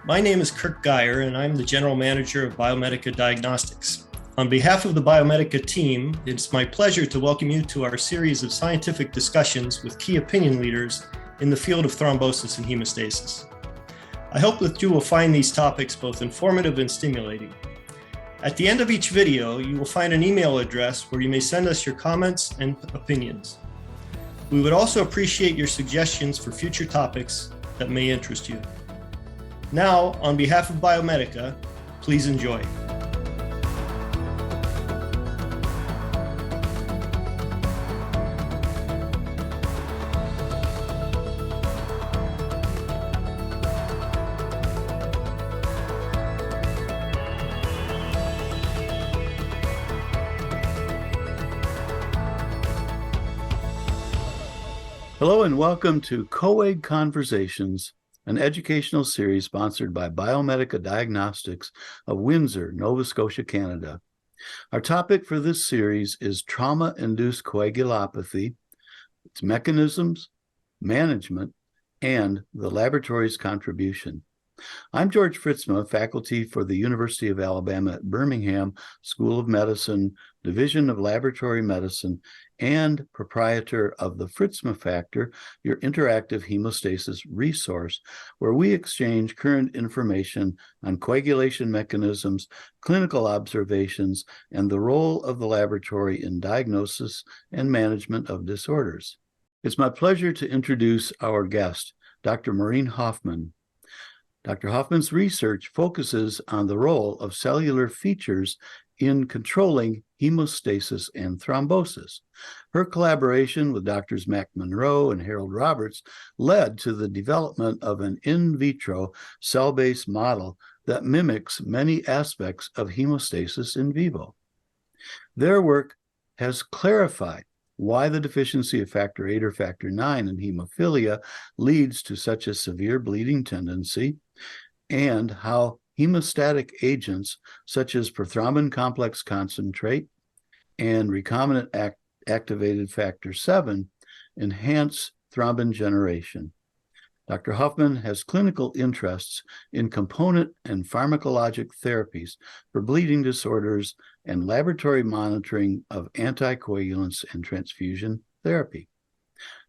My name is Kirk Geyer, and I'm the General Manager of Biomedica Diagnostics. On behalf of the Biomedica team, it's my pleasure to welcome you to our series of scientific discussions with key opinion leaders in the field of thrombosis and hemostasis. I hope that you will find these topics both informative and stimulating. At the end of each video, you will find an email address where you may send us your comments and opinions. We would also appreciate your suggestions for future topics that may interest you. Now, on behalf of Biomedica, please enjoy. Hello and welcome to Coag Conversations, an educational series sponsored by Biomedica Diagnostics of Windsor, Nova Scotia, Canada. Our topic for this series is trauma-induced coagulopathy, its mechanisms, management, and the laboratory's contribution. I'm George Fritzma, faculty for the University of Alabama at Birmingham School of Medicine, Division of Laboratory Medicine, and proprietor of the Fritzma Factor, your interactive hemostasis resource, where we exchange current information on coagulation mechanisms, clinical observations, and the role of the laboratory in diagnosis and management of disorders. It's my pleasure to introduce our guest, Dr. Maureen Hoffman. Dr. Hoffman's research focuses on the role of cellular features in controlling hemostasis and thrombosis. Her collaboration with Drs. Mac Monroe and Harold Roberts led to the development of an in vitro cell-based model that mimics many aspects of hemostasis in vivo. Their work has clarified why the deficiency of factor VIII or factor IX in hemophilia leads to such a severe bleeding tendency, and how hemostatic agents such as prothrombin complex concentrate and recombinant activated factor VII enhance thrombin generation. Dr. Hoffman has clinical interests in component and pharmacologic therapies for bleeding disorders and laboratory monitoring of anticoagulants and transfusion therapy.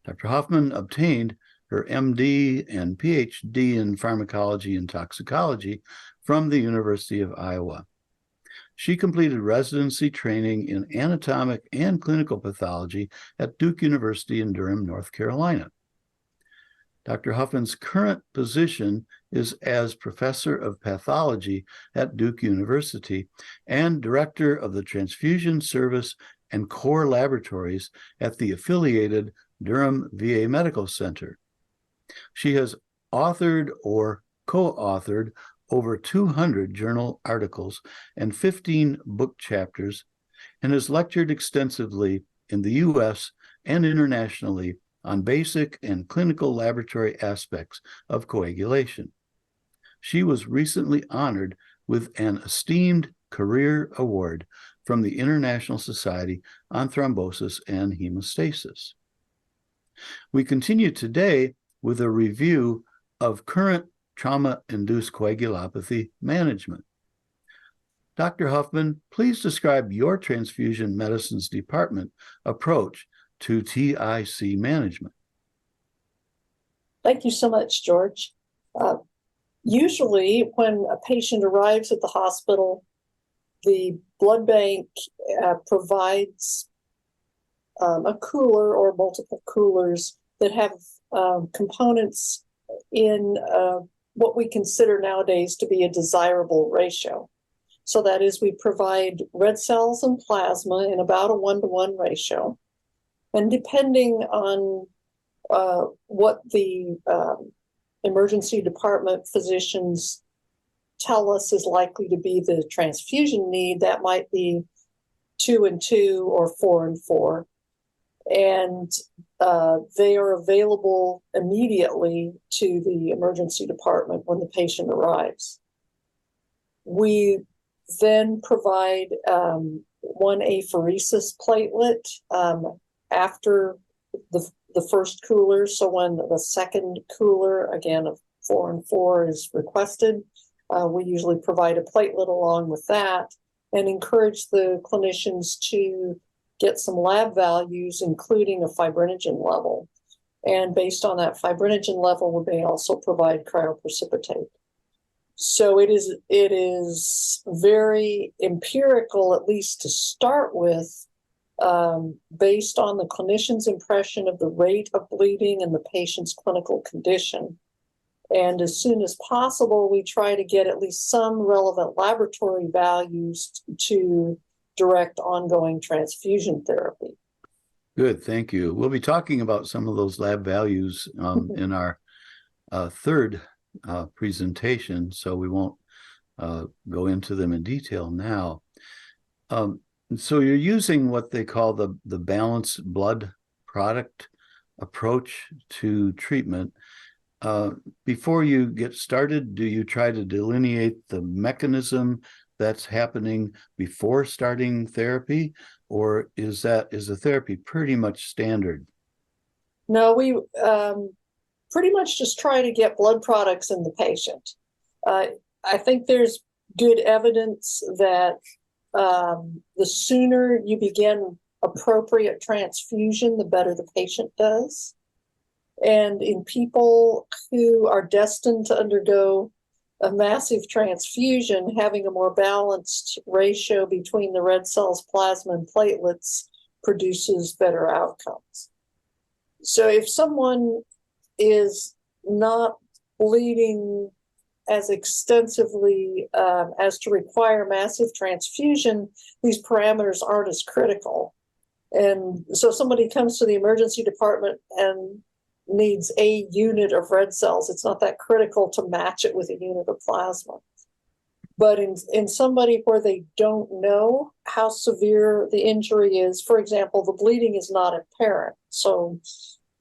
Dr. Hoffman obtained her MD and PhD in pharmacology and toxicology from the University of Iowa. She completed residency training in anatomic and clinical pathology at Duke University in Durham, North Carolina. Dr. Hoffman's current position is as professor of pathology at Duke University and director of the transfusion service and core laboratories at the affiliated Durham VA Medical Center. She has authored or co-authored over 200 journal articles and 15 book chapters, and has lectured extensively in the U.S. and internationally on basic and clinical laboratory aspects of coagulation. She was recently honored with an esteemed career award from the International Society on Thrombosis and Hemostasis. We continue today with a review of current trauma-induced coagulopathy management. Dr. Hoffman, please describe your transfusion medicine's department approach to TIC management. Thank you so much, George. Usually when a patient arrives at the hospital, the blood bank provides a cooler or multiple coolers that have components in what we consider nowadays to be a desirable ratio. So that is, we provide red cells and plasma in about a 1-to-1 ratio. And depending on what the emergency department physicians tell us is likely to be the transfusion need, that might be 2 and 2 or 4 and 4. And they are available immediately to the emergency department when the patient arrives. We then provide one apheresis platelet after the first cooler. So when the second cooler, again, of 4 and 4 is requested. We usually provide a platelet along with that and encourage the clinicians to get some lab values, including a fibrinogen level. And based on that fibrinogen level, we may also provide cryoprecipitate. So it is very empirical, at least to start with, based on the clinician's impression of the rate of bleeding and the patient's clinical condition. And as soon as possible, we try to get at least some relevant laboratory values to direct ongoing transfusion therapy. Good, thank you. We'll be talking about some of those lab values in our third presentation, so we won't go into them in detail now. So you're using what they call the balanced blood product approach to treatment. Before you get started, do you try to delineate the mechanism that's happening before starting therapy, or is the therapy pretty much standard? No, we pretty much just try to get blood products in the patient. I think there's good evidence that the sooner you begin appropriate transfusion, the better the patient does. And in people who are destined to undergo a massive transfusion, having a more balanced ratio between the red cells, plasma, and platelets produces better outcomes. So if someone is not bleeding as extensively as to require massive transfusion, these parameters aren't as critical. And so if somebody comes to the emergency department and needs a unit of red cells, it's not that critical to match it with a unit of plasma. But in somebody where they don't know how severe the injury is, for example, the bleeding is not apparent. So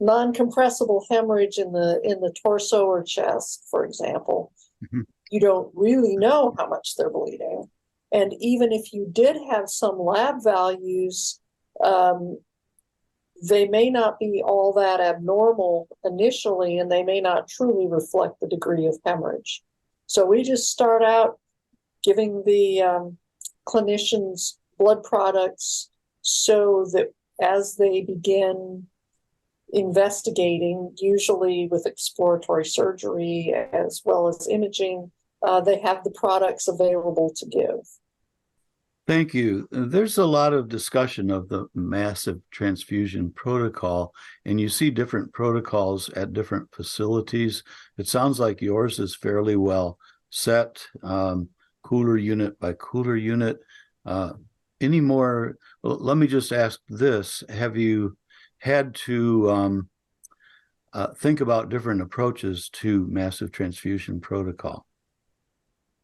non-compressible hemorrhage in the torso or chest, for example, you don't really know how much they're bleeding. And even if you did have some lab values, they may not be all that abnormal initially, and they may not truly reflect the degree of hemorrhage. So we just start out giving the clinicians blood products so that as they begin investigating, usually with exploratory surgery as well as imaging, they have the products available to give. Thank you. There's a lot of discussion of the massive transfusion protocol, and you see different protocols at different facilities. It sounds like yours is fairly well set, cooler unit by cooler unit. Any more? Well, let me just ask this. Have you had to think about different approaches to massive transfusion protocol?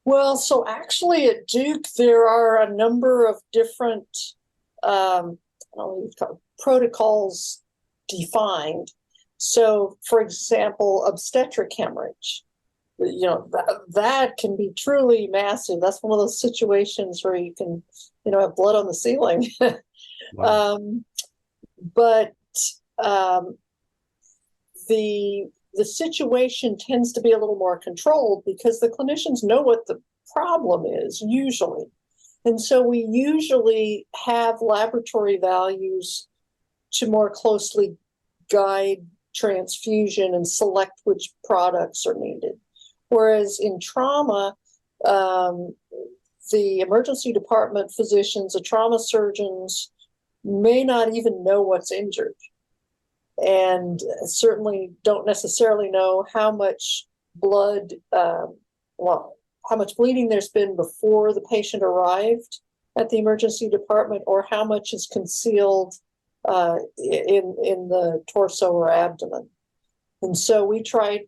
Well, so actually at Duke, there are a number of different protocols defined. So, for example, obstetric hemorrhage, that can be truly massive. That's one of those situations where you can, have blood on the ceiling. Wow. But the situation tends to be a little more controlled because the clinicians know what the problem is usually. And so we usually have laboratory values to more closely guide transfusion and select which products are needed. Whereas in trauma, the emergency department physicians, the trauma surgeons may not even know what's injured, and certainly don't necessarily know how much blood, how much bleeding there's been before the patient arrived at the emergency department, or how much is concealed in the torso or abdomen. And so we try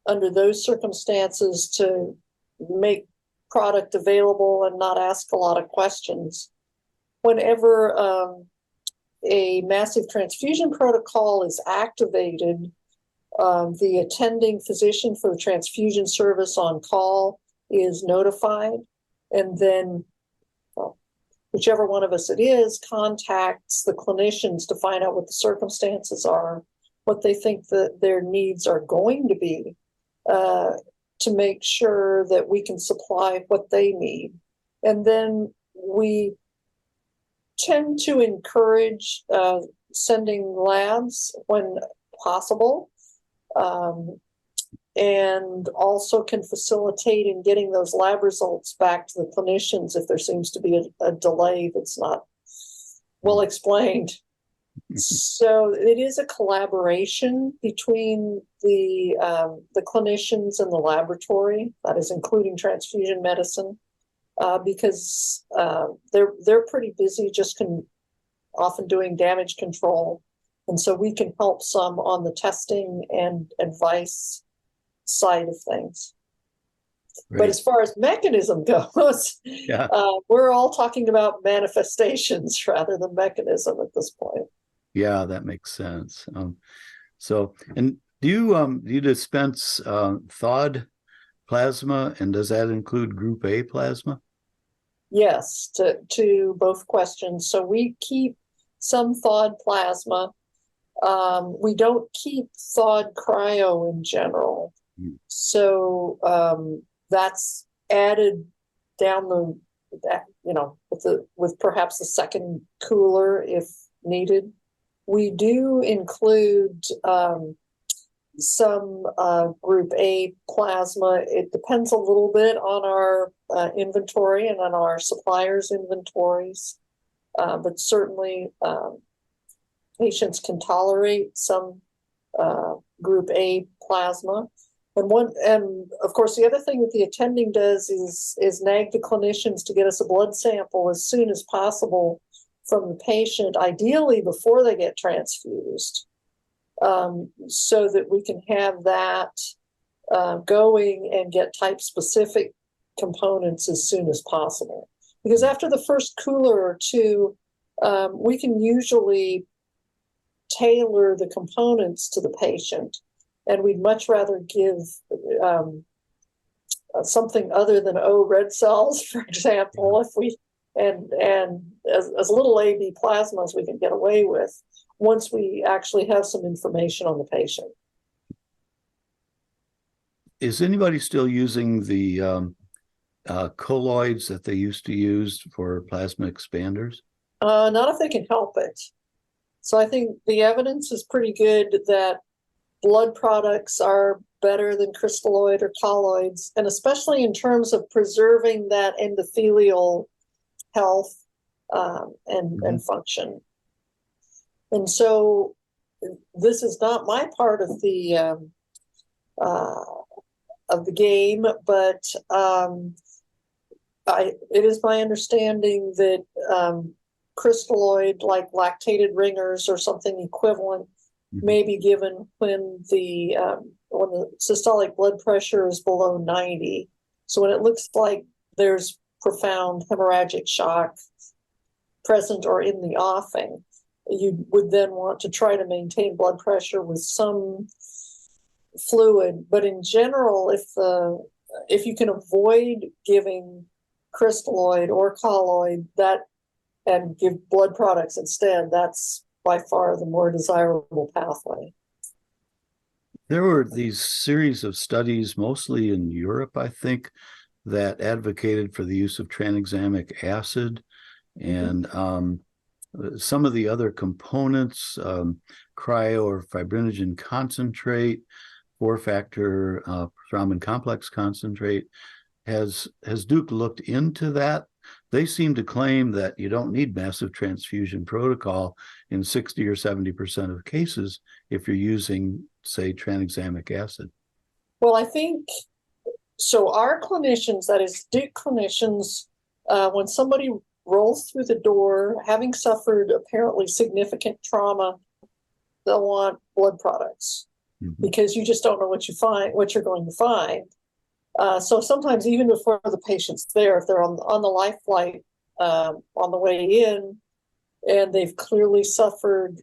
under those circumstances to make product available and not ask a lot of questions. Whenever a massive transfusion protocol is activated, the attending physician for the transfusion service on call is notified, and then whichever one of us it is contacts the clinicians to find out what the circumstances are, what they think that their needs are going to be, to make sure that we can supply what they need. And then we tend to encourage sending labs when possible, and also can facilitate in getting those lab results back to the clinicians if there seems to be a delay that's not well explained. So it is a collaboration between the clinicians and the laboratory, that is including transfusion medicine, because they're pretty busy just often doing damage control. And so we can help some on the testing and advice side of things. Great. But as far as mechanism goes, Yeah. We're all talking about manifestations rather than mechanism at this point. Yeah, that makes sense. And do you dispense thawed plasma, and does that include Group A plasma? Yes, to both questions. So we keep some thawed plasma. We don't keep thawed cryo in general. So that's added down with perhaps a second cooler if needed. We do include some Group A plasma. It depends a little bit on our inventory and on our suppliers' inventories, but certainly patients can tolerate some Group A plasma. And of course, the other thing that the attending does is nag the clinicians to get us a blood sample as soon as possible from the patient, ideally before they get transfused, so that we can have that going and get type-specific components as soon as possible. Because after the first cooler or two, we can usually tailor the components to the patient, and we'd much rather give something other than red cells, for example, if we and as little AB plasma as we can get away with once we actually have some information on the patient. Is anybody still using the colloids that they used to use for plasma expanders? Not if they can help it. So I think the evidence is pretty good that blood products are better than crystalloid or colloids, and especially in terms of preserving that endothelial health and function. And so this is not my part of the game, but it is my understanding that crystalloid, like lactated ringers or something equivalent, may be given when the systolic blood pressure is below 90. So when it looks like there's profound hemorrhagic shock present or in the offing, you would then want to try to maintain blood pressure with some fluid. But in general, if you can avoid giving crystalloid or colloid and give blood products instead, that's by far the more desirable pathway. There were these series of studies, mostly in Europe, I think, that advocated for the use of tranexamic acid and some of the other components, cryo or fibrinogen concentrate, 4-factor thrombin complex concentrate. Has Duke looked into that? They seem to claim that you don't need massive transfusion protocol in 60 or 70% of cases if you're using, say, tranexamic acid. Well, I think so. Our clinicians, that is Duke clinicians, when somebody rolls through the door having suffered apparently significant trauma, they'll want blood products because you just don't know what you're going to find. So sometimes even before the patient's there, if they're on the life flight on the way in, and they've clearly suffered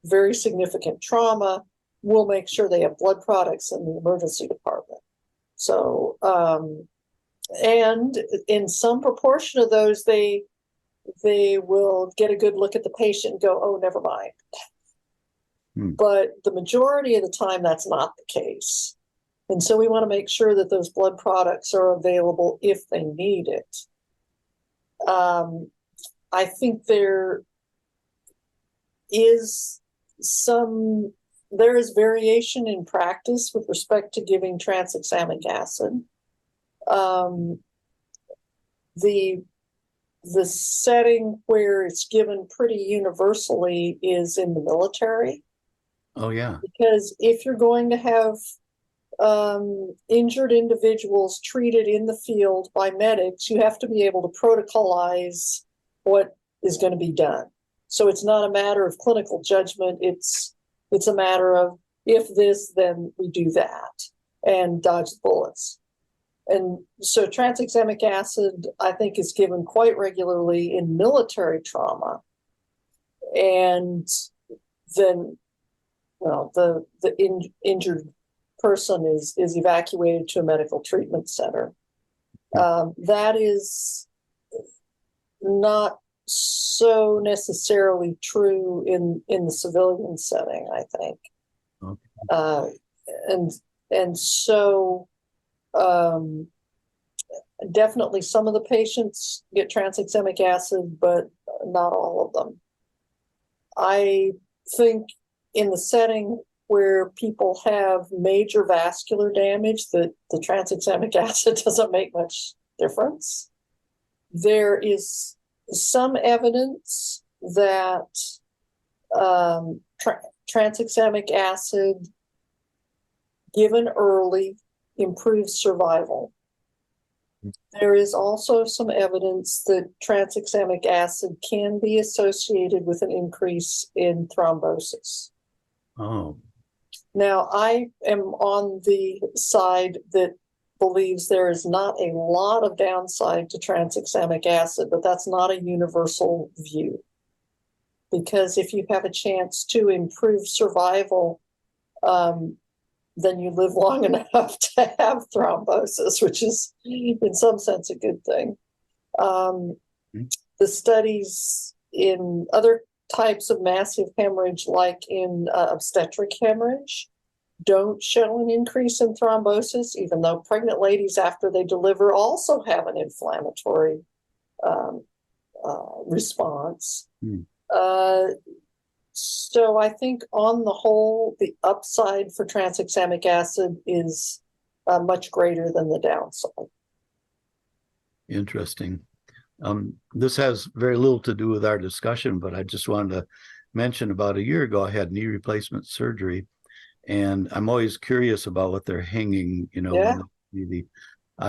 very significant trauma, we'll make sure they have blood products in the emergency department. So, and in some proportion of those, they will get a good look at the patient and go, oh, never mind. But the majority of the time, that's not the case. And so we want to make sure that those blood products are available if they need it. I think there is variation in practice with respect to giving tranexamic acid. The setting where it's given pretty universally is in the military. Oh, yeah. Because if you're going to have injured individuals treated in the field by medics, you have to be able to protocolize what is going to be done. So it's not a matter of clinical judgment. It's a matter of, if this, then we do that and dodge the bullets. And so tranexamic acid, I think, is given quite regularly in military trauma. And then, well, the injured person is evacuated to a medical treatment center. That is not so necessarily true in the civilian setting, I think. Okay. And so definitely some of the patients get tranexamic acid, but not all of them. I think in the setting where people have major vascular damage, that the tranexamic acid doesn't make much difference. There is some evidence that tranexamic acid given early improves survival. There is also some evidence that tranexamic acid can be associated with an increase in thrombosis. Oh. Now, I am on the side that believes there is not a lot of downside to tranexamic acid, but that's not a universal view. Because if you have a chance to improve survival, then you live long enough to have thrombosis, which is in some sense a good thing. The studies in other types of massive hemorrhage, like in obstetric hemorrhage, don't show an increase in thrombosis, even though pregnant ladies after they deliver also have an inflammatory response. So I think on the whole, the upside for tranexamic acid is much greater than the downside. Interesting. This has very little to do with our discussion, but I just wanted to mention about a year ago, I had knee replacement surgery, and I'm always curious about what they're hanging, when they do the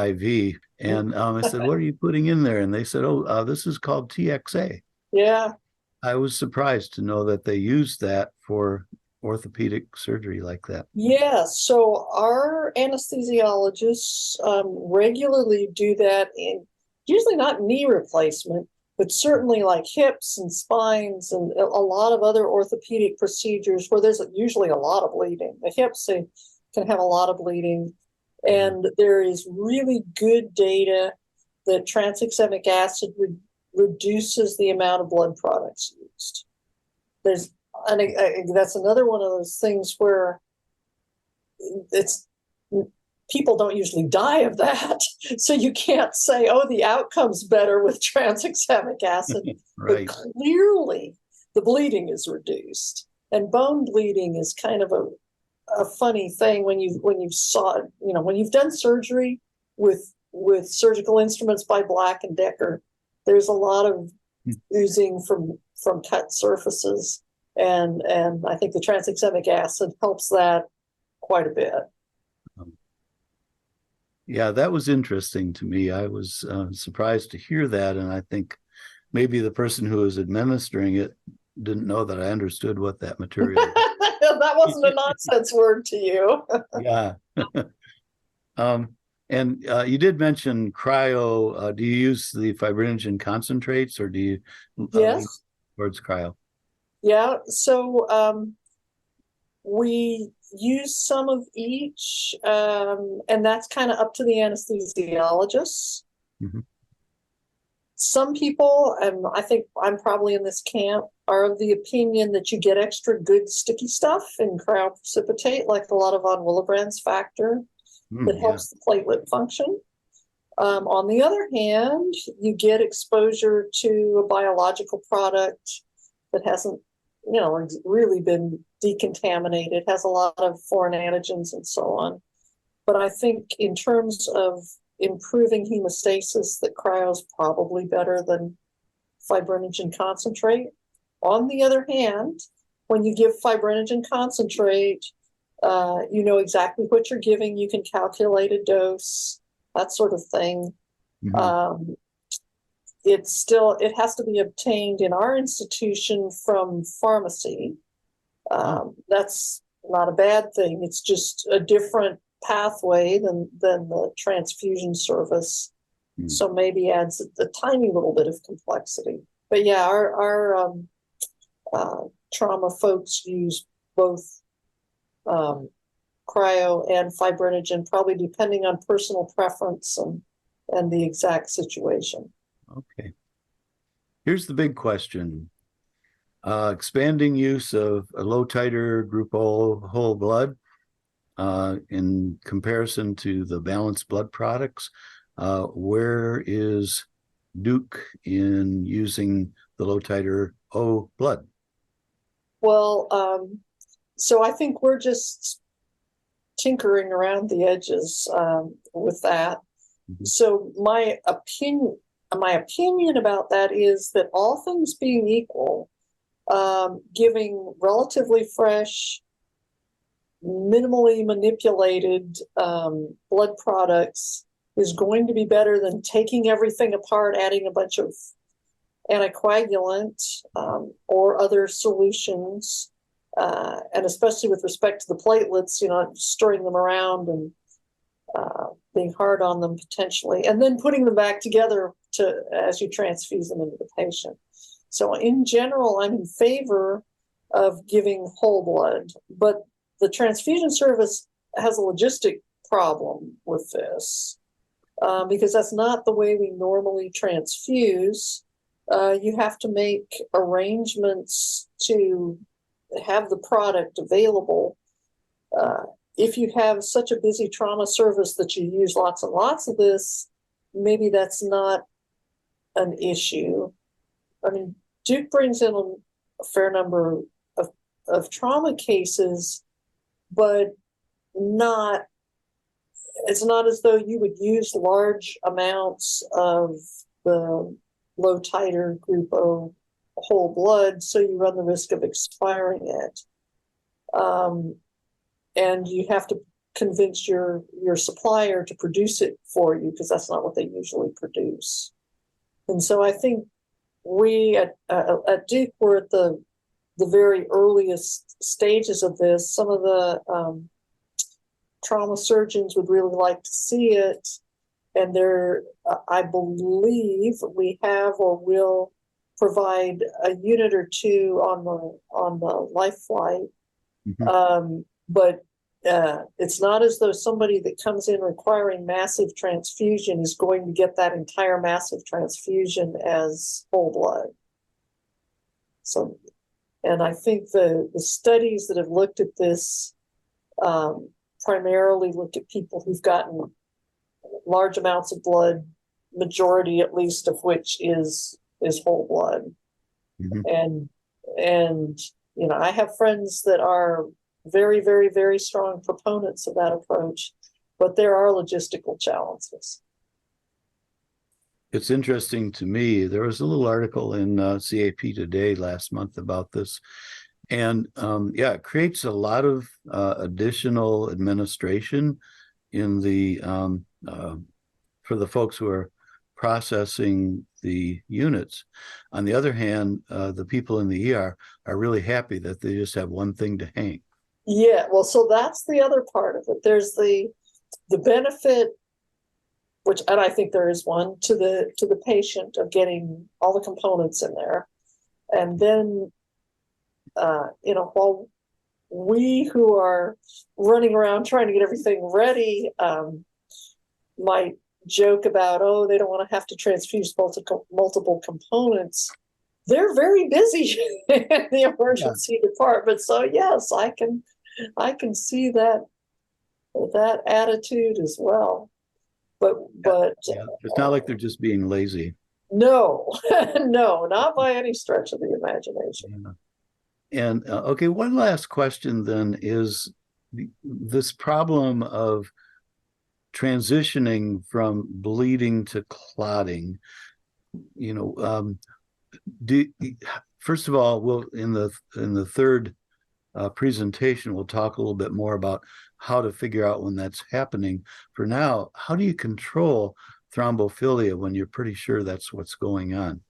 IV. And I said, what are you putting in there? And they said, this is called TXA. Yeah. I was surprised to know that they use that for orthopedic surgery like that. Yeah, so our anesthesiologists regularly do that in, usually not knee replacement, but certainly like hips and spines and a lot of other orthopedic procedures where there's usually a lot of bleeding. The hips, they can have a lot of bleeding. And there is really good data that tranexamic acid reduces the amount of blood products used. That's another one of those things where people don't usually die of that. So you can't say, the outcome's better with tranexamic acid. Right. But clearly the bleeding is reduced. And bone bleeding is kind of a funny thing when you've done surgery with surgical instruments by Black and Decker. There's a lot of oozing from cut surfaces. And I think the tranexamic acid helps that quite a bit. Yeah, that was interesting to me. I was surprised to hear that. And I think maybe the person who was administering it didn't know that I understood what that material was. That wasn't a nonsense word to you. Yeah. And you did mention cryo. Do you use the fibrinogen concentrates, or do you Yes. towards cryo? Yeah, so we use some of each, and that's kind of up to the anesthesiologists. Mm-hmm. Some people, and I think I'm probably in this camp, are of the opinion that you get extra good sticky stuff in cryoprecipitate, like a lot of von Willebrand's factor. that Yeah. helps the platelet function. On the other hand, you get exposure to a biological product that hasn't, really been decontaminated, has a lot of foreign antigens and so on. But I think in terms of improving hemostasis, that cryo is probably better than fibrinogen concentrate. On the other hand, when you give fibrinogen concentrate, you know exactly what you're giving. You can calculate a dose, that sort of thing. Mhm. It has to be obtained in our institution from pharmacy. That's not a bad thing. It's just a different pathway than the transfusion service. So maybe adds a tiny little bit of complexity. But yeah, our trauma folks use both cryo and fibrinogen, probably depending on personal preference and the exact situation. Okay. Here's the big question. Expanding use of a low titer group O whole blood in comparison to the balanced blood products. Where is Duke in using the low titer O blood? Well, so I think we're just tinkering around the edges with that. Mhm. So my opinion about that is that all things being equal, giving relatively fresh, minimally manipulated blood products is going to be better than taking everything apart, adding a bunch of anticoagulant or other solutions, and especially with respect to the platelets, stirring them around and being hard on them potentially, and then putting them back together as you transfuse them into the patient. So in general, I'm in favor of giving whole blood, but the transfusion service has a logistic problem with this because that's not the way we normally transfuse. You have to make arrangements to have the product available. If you have such a busy trauma service that you use lots and lots of this, maybe that's not an issue. I mean, Duke brings in a fair number of trauma cases, but it's not as though you would use large amounts of the low titer group O whole blood, so you run the risk of expiring it. And you have to convince your supplier to produce it for you, because that's not what they usually produce. And so I think we at Duke were at the very earliest stages of this. Some of the trauma surgeons would really like to see it, and I believe we have or will provide a unit or two on the life flight. Mhm. But it's not as though somebody that comes in requiring massive transfusion is going to get that entire massive transfusion as whole blood. So, and I think the studies that have looked at this primarily looked at people who've gotten large amounts of blood, majority at least of which is whole blood. Mhm. And I have friends that are very, very, very strong proponents of that approach, but there are logistical challenges. It's interesting to me. There was a little article in CAP Today last month about this. And it creates a lot of additional administration in the for the folks who are processing the units. On the other hand, the people in the ER are really happy that they just have one thing to hang. Yeah, well, so that's the other part of it. There's the benefit, and I think there is one, to the patient of getting all the components in there. And then while we who are running around trying to get everything ready might joke about, oh, they don't want to have to transfuse multiple components, they're very busy in the emergency department. So yes, I can see that with that attitude as well. But Yeah, it's not like they're just being lazy. no, no, not by any stretch of the imagination. Yeah. And okay, one last question then is this problem of transitioning from bleeding to clotting. You know, first of all, we'll in the third presentation, we'll talk a little bit more about how to figure out when that's happening. For now, how do you control thrombophilia when you're pretty sure that's what's going on?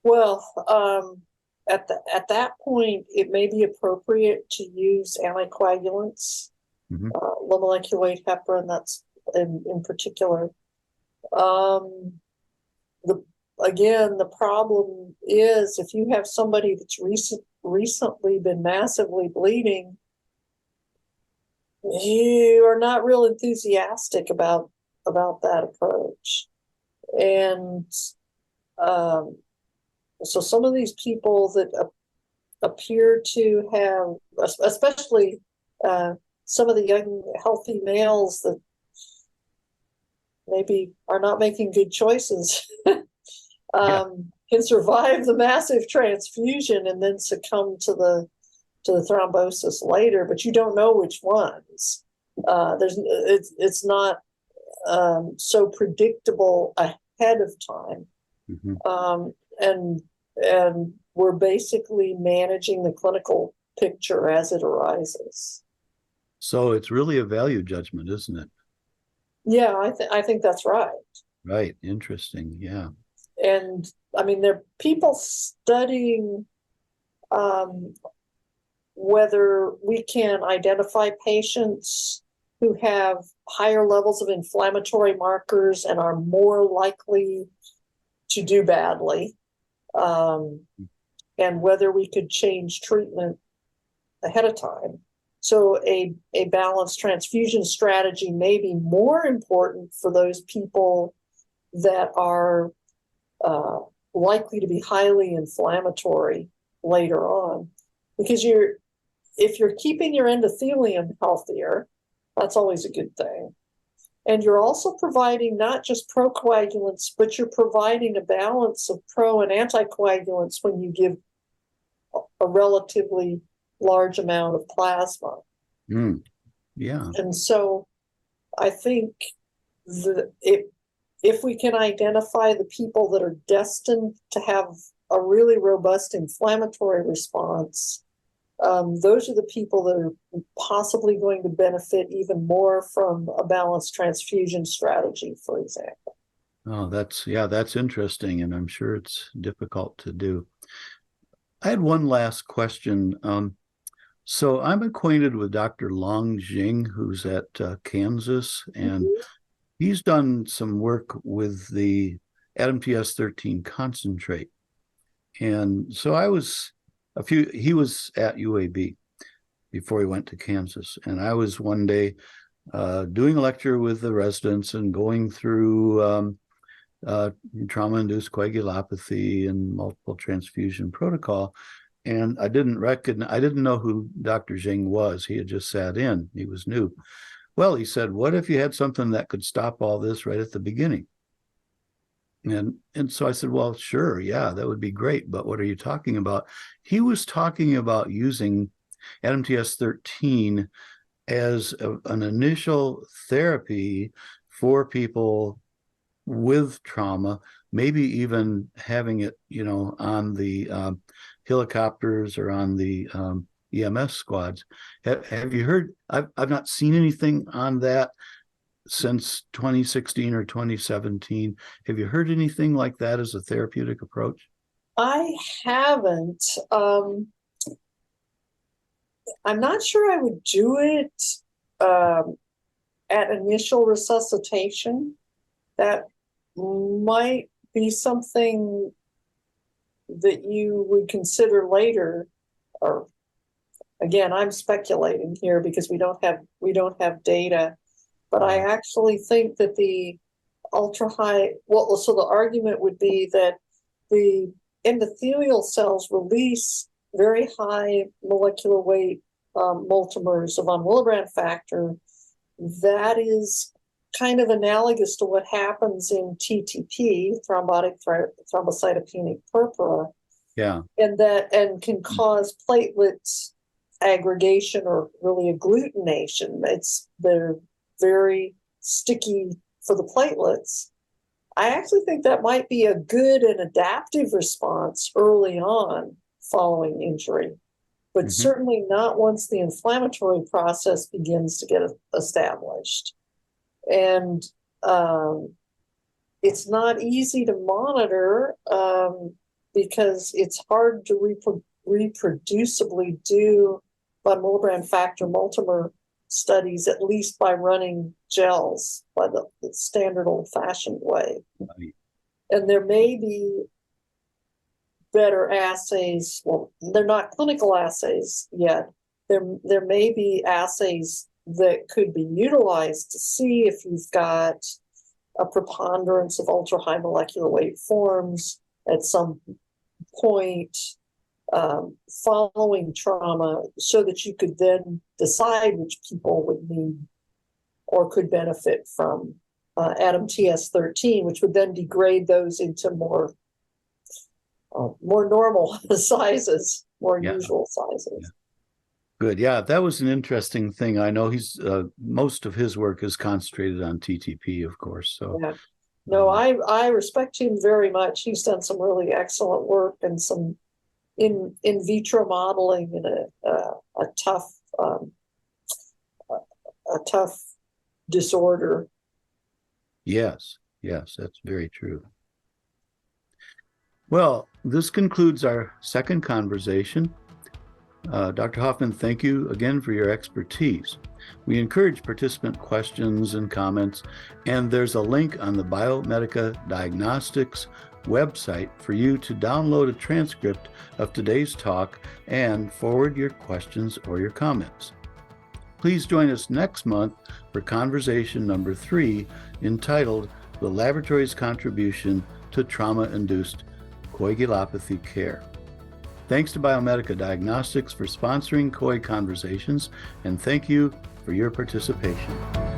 Well, at that point, it may be appropriate to use anticoagulants, low molecular weight heparin. That's in particular. The problem is if you have somebody that's recently been massively bleeding, you are not real enthusiastic about that approach. And so some of these people that appear to have, especially some of the young, healthy males that maybe are not making good choices, can survive the massive transfusion and then succumb to the thrombosis later, but you don't know which ones. It's not so predictable ahead of time. And we're basically managing the clinical picture as it arises. So it's really a value judgment, isn't it? Yeah, I think that's right. Right. Interesting. Yeah. And I mean, there are people studying whether we can identify patients who have higher levels of inflammatory markers and are more likely to do badly, and whether we could change treatment ahead of time. So a balanced transfusion strategy may be more important for those people that are likely to be highly inflammatory later on, because if you're keeping your endothelium healthier, that's always a good thing. And you're also providing not just procoagulants, but you're providing a balance of pro and anticoagulants when you give a relatively large amount of plasma. Yeah. And so I think if we can identify the people that are destined to have a really robust inflammatory response, those are the people that are possibly going to benefit even more from a balanced transfusion strategy, for example. Oh, that's interesting, and I'm sure it's difficult to do. I had one last question. So I'm acquainted with Dr. Long Jing, who's at Kansas, and he's done some work with the ADAMTS13 concentrate. And so he was at UAB before he went to Kansas. And I was one day doing a lecture with the residents and going through trauma-induced coagulopathy and multiple transfusion protocol. And I didn't know who Dr. Jing was. He had just sat in. He was new. Well, he said, what if you had something that could stop all this right at the beginning? And so I said, well, sure, yeah, that would be great. But what are you talking about? He was talking about using ADAMTS13 as an initial therapy for people with trauma, maybe even having it, on the helicopters or on the EMS squads. Have you heard? I've not seen anything on that since 2016 or 2017. Have you heard anything like that as a therapeutic approach? I haven't. I'm not sure I would do it at initial resuscitation. That might be something that you would consider later. Or again, I'm speculating here because we don't have data. But I actually think that the ultra-high, so the argument would be that the endothelial cells release very high molecular weight multimers of von Willebrand factor that is kind of analogous to what happens in TTP, thrombocytopenic purpura, Yeah. and can cause platelet aggregation or really agglutination. They're very sticky for the platelets. I actually think that might be a good and adaptive response early on following injury, but certainly not once the inflammatory process begins to get established. And it's not easy to monitor because it's hard to reproducibly do von Willebrand factor multimer studies, at least by running gels by the standard old-fashioned way. Right. And there may be better assays. Well, they're not clinical assays yet. There may be assays that could be utilized to see if you've got a preponderance of ultra-high molecular weight forms at some point following trauma, so that you could then decide which people would need or could benefit from ADAM-TS13, which would then degrade those into more normal sizes, more usual sizes. Yeah. Good. Yeah, that was an interesting thing. I know he's most of his work is concentrated on TTP, of course. So yeah. No, I respect him very much. He's done some really excellent work and some in vitro modeling in a tough disorder. Yes, that's very true. Well, this concludes our second conversation. Dr. Hoffman, thank you again for your expertise. We encourage participant questions and comments, and there's a link on the Biomedica Diagnostics website for you to download a transcript of today's talk and forward your questions or your comments. Please join us next month for conversation number 3, entitled The Laboratory's Contribution to Trauma-Induced Coagulopathy Care. Thanks to Biomedica Diagnostics for sponsoring COAG Conversations, and thank you for your participation.